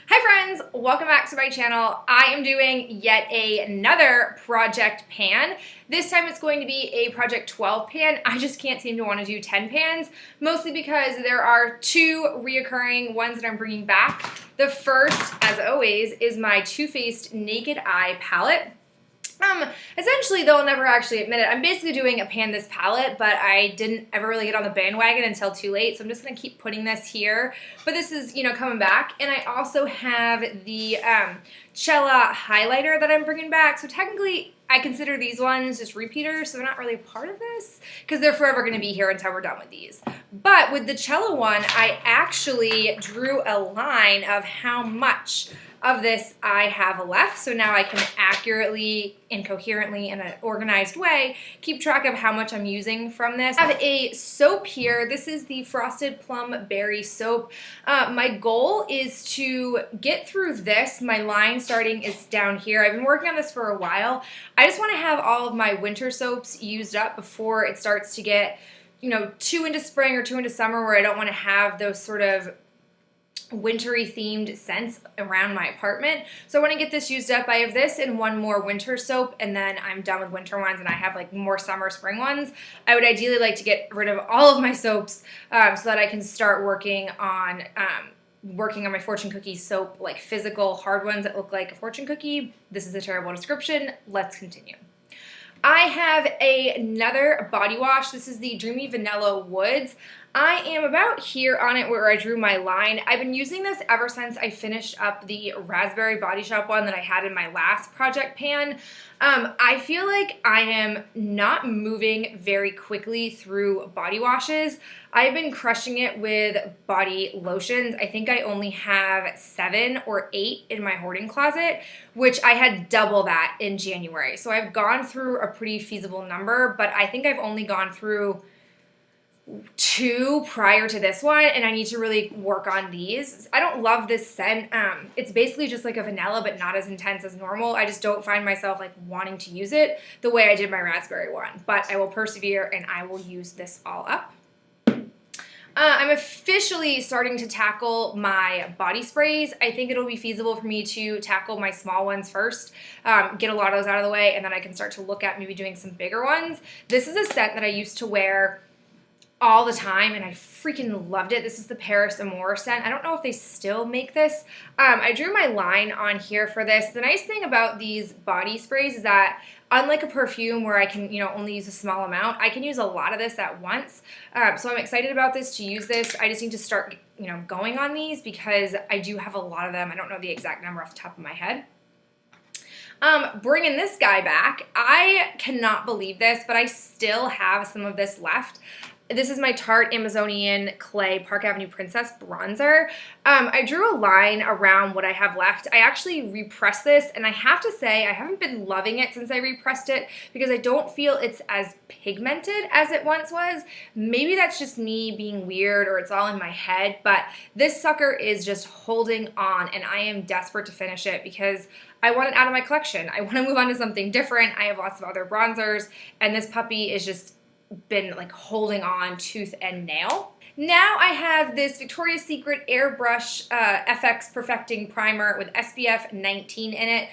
Hi friends, welcome back to my channel. I am doing yet another project pan. This time it's going to be a project 12 pan. I just can't seem to want to do 10 pans, mostly because there are two reoccurring ones that I'm bringing back. The first, as always, is my Too Faced Naked Eye palette. Essentially, they'll never actually admit it. I'm basically doing a pan this palette, but I didn't ever really get on the bandwagon until too late, so I'm just going to keep putting this here. But this is, coming back. And I also have the Chella Highlighter that I'm bringing back. So technically, I consider these ones just repeaters, so they're not really a part of this, because they're forever going to be here until we're done with these. But with the Chella one, I actually drew a line of how much of this I have left, so now I can accurately and coherently in an organized way keep track of how much I'm using from this. I have a soap here. This is the Frosted Plum Berry soap. My goal is to get through this. My line starting is down here. I've been working on this for a while. I just want to have all of my winter soaps used up before it starts to get, too into spring or too into summer, where I don't want to have those sort of wintry themed scents around my apartment. So I want to get this used up. I have this and one more winter soap, and then I'm done with winter ones and I have like more summer spring ones. I would ideally like to get rid of all of my soaps so that I can start working on my fortune cookie soap, like physical hard ones that look like a fortune cookie. This is a terrible description. Let's continue. I have another body wash. This is the Dreamy Vanilla Woods. I am about here on it where I drew my line. I've been using this ever since I finished up the Raspberry Body Shop one that I had in my last project pan. I feel like I am not moving very quickly through body washes. I've been crushing it with body lotions. I think I only have 7 or 8 in my hoarding closet, which I had double that in January. So I've gone through a pretty feasible number, but I think I've only gone through 2 prior to this one, and I need to really work on these. I don't love this scent. It's basically just like a vanilla, but not as intense as normal. I just don't find myself like wanting to use it the way I did my raspberry one, but I will persevere and I will use this all up. I'm officially starting to tackle my body sprays. I think it'll be feasible for me to tackle my small ones first, get a lot of those out of the way, and then I can start to look at maybe doing some bigger ones. This is a scent that I used to wear all the time, and I freaking loved it. This is the Paris Amour scent. I don't know if they still make this. I drew my line on here for this. The nice thing about these body sprays is that unlike a perfume where I can, only use a small amount, I can use a lot of this at once. So I'm excited about this, to use this. I just need to start, going on these because I do have a lot of them. I don't know the exact number off the top of my head. Bringing this guy back, I cannot believe this, but I still have some of this left. This is my Tarte Amazonian Clay Park Avenue Princess bronzer. I drew a line around what I have left. I actually repressed this, and I have to say I haven't been loving it since I repressed it because I don't feel it's as pigmented as it once was. Maybe that's just me being weird or it's all in my head, but this sucker is just holding on, and I am desperate to finish it because I want it out of my collection. I want to move on to something different. I have lots of other bronzers, and this puppy is just been like holding on tooth and nail. Now I have this Victoria's Secret Airbrush FX Perfecting Primer with SPF 19 in it.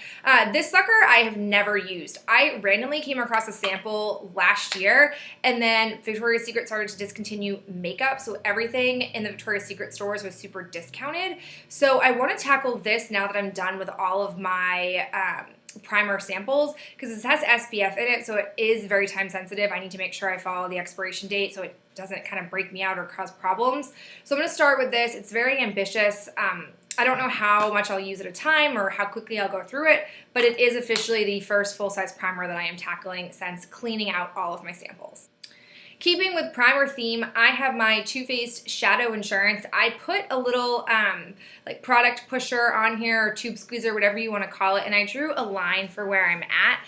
This sucker I have never used. I randomly came across a sample last year, and then Victoria's Secret started to discontinue makeup, so everything in the Victoria's Secret stores was super discounted. So I want to tackle this now that I'm done with all of my primer samples, because this has SPF in it, so it is very time sensitive. I need to make sure I follow the expiration date so it doesn't kind of break me out or cause problems. So I'm going to start with this. It's very ambitious. I don't know how much I'll use at a time or how quickly I'll go through it, but it is officially the first full-size primer that I am tackling since cleaning out all of my samples. Keeping with primer theme, I have my Too Faced Shadow Insurance. I put a little like product pusher on here, or tube squeezer, whatever you want to call it, and I drew a line for where I'm at.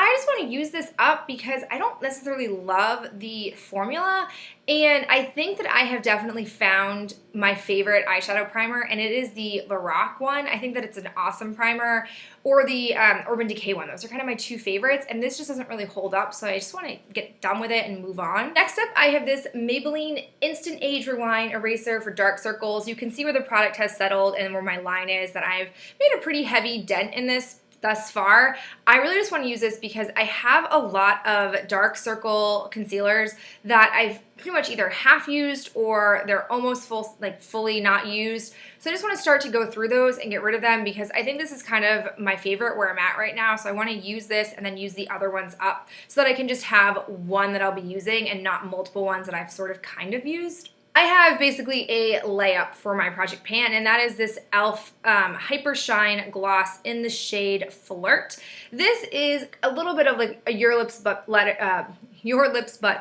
I just want to use this up because I don't necessarily love the formula, and I think that I have definitely found my favorite eyeshadow primer, and it is the Lorac one. I think that it's an awesome primer, or the Urban Decay one. Those are kind of my two favorites, and this just doesn't really hold up, so I just want to get done with it and move on. Next up, I have this Maybelline Instant Age Rewind Eraser for dark circles. You can see where the product has settled and where my line is, that I've made a pretty heavy dent in this thus far. I really just want to use this because I have a lot of dark circle concealers that I've pretty much either half used or they're almost fully not used. So I just want to start to go through those and get rid of them because I think this is kind of my favorite where I'm at right now. So I want to use this and then use the other ones up so that I can just have one that I'll be using and not multiple ones that I've sort of kind of used. I have basically a layup for my project pan, and that is this E.L.F. Hyper Shine Gloss in the shade Flirt. This is a little bit of like a Your Lips But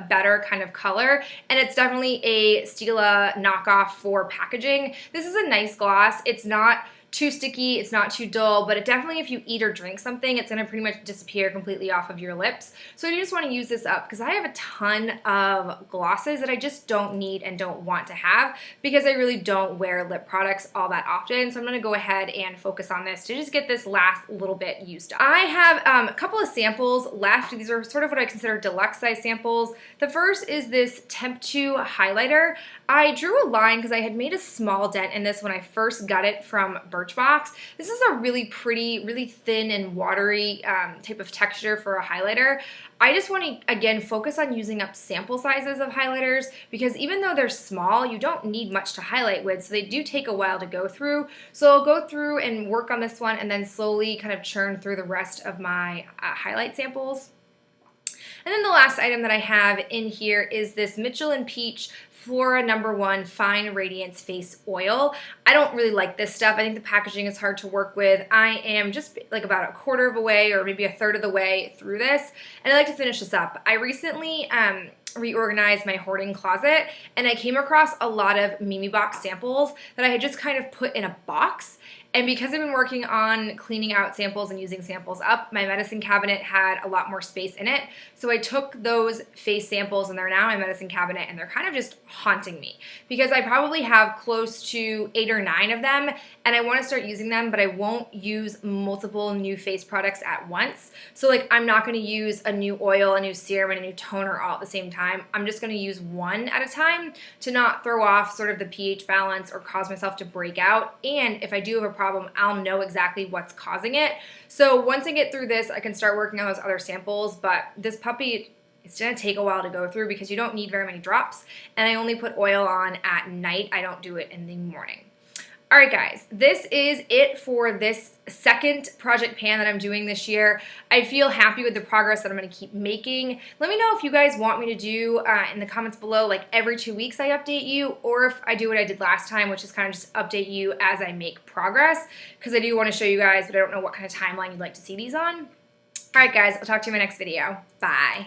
Better kind of color, and it's definitely a Stila knockoff for packaging. This is a nice gloss. It's not too sticky, it's not too dull, but it definitely, if you eat or drink something, it's gonna pretty much disappear completely off of your lips. So I just wanna use this up because I have a ton of glosses that I just don't need and don't want to have because I really don't wear lip products all that often. So I'm gonna go ahead and focus on this to just get this last little bit used up. I have a couple of samples left. These are sort of what I consider deluxe size samples. The first is this Temptu Highlighter. I drew a line because I had made a small dent in this when I first got it from Birchbox. This is a really pretty, really thin and watery type of texture for a highlighter. I just want to, again, focus on using up sample sizes of highlighters because even though they're small, you don't need much to highlight with, so they do take a while to go through. So I'll go through and work on this one and then slowly kind of churn through the rest of my highlight samples. And then the last item that I have in here is this Mitchell & Peach Flora No. 1 Fine Radiance Face Oil. I don't really like this stuff. I think the packaging is hard to work with. I am just like about a quarter of a way or maybe a third of the way through this, and I'd like to finish this up. I recently reorganized my hoarding closet, and I came across a lot of Mimi Box samples that I had just kind of put in a box. And because I've been working on cleaning out samples and using samples up, my medicine cabinet had a lot more space in it. So I took those face samples and they're now in my medicine cabinet, and they're kind of just haunting me because I probably have close to 8 or 9 of them, and I want to start using them, but I won't use multiple new face products at once. So like I'm not going to use a new oil, a new serum, and a new toner all at the same time. I'm just going to use one at a time to not throw off sort of the pH balance or cause myself to break out. And if I do have a problem, I'll know exactly what's causing it. So once I get through this, I can start working on those other samples, but this puppy, it's gonna take a while to go through because you don't need very many drops, and I only put oil on at night. I don't do it in the morning. All right, guys, this is it for this second project pan that I'm doing this year. I feel happy with the progress that I'm going to keep making. Let me know if you guys want me to do in the comments below, like every 2 weeks I update you, or if I do what I did last time, which is kind of just update you as I make progress, because I do want to show you guys, but I don't know what kind of timeline you'd like to see these on. All right, guys, I'll talk to you in my next video. Bye.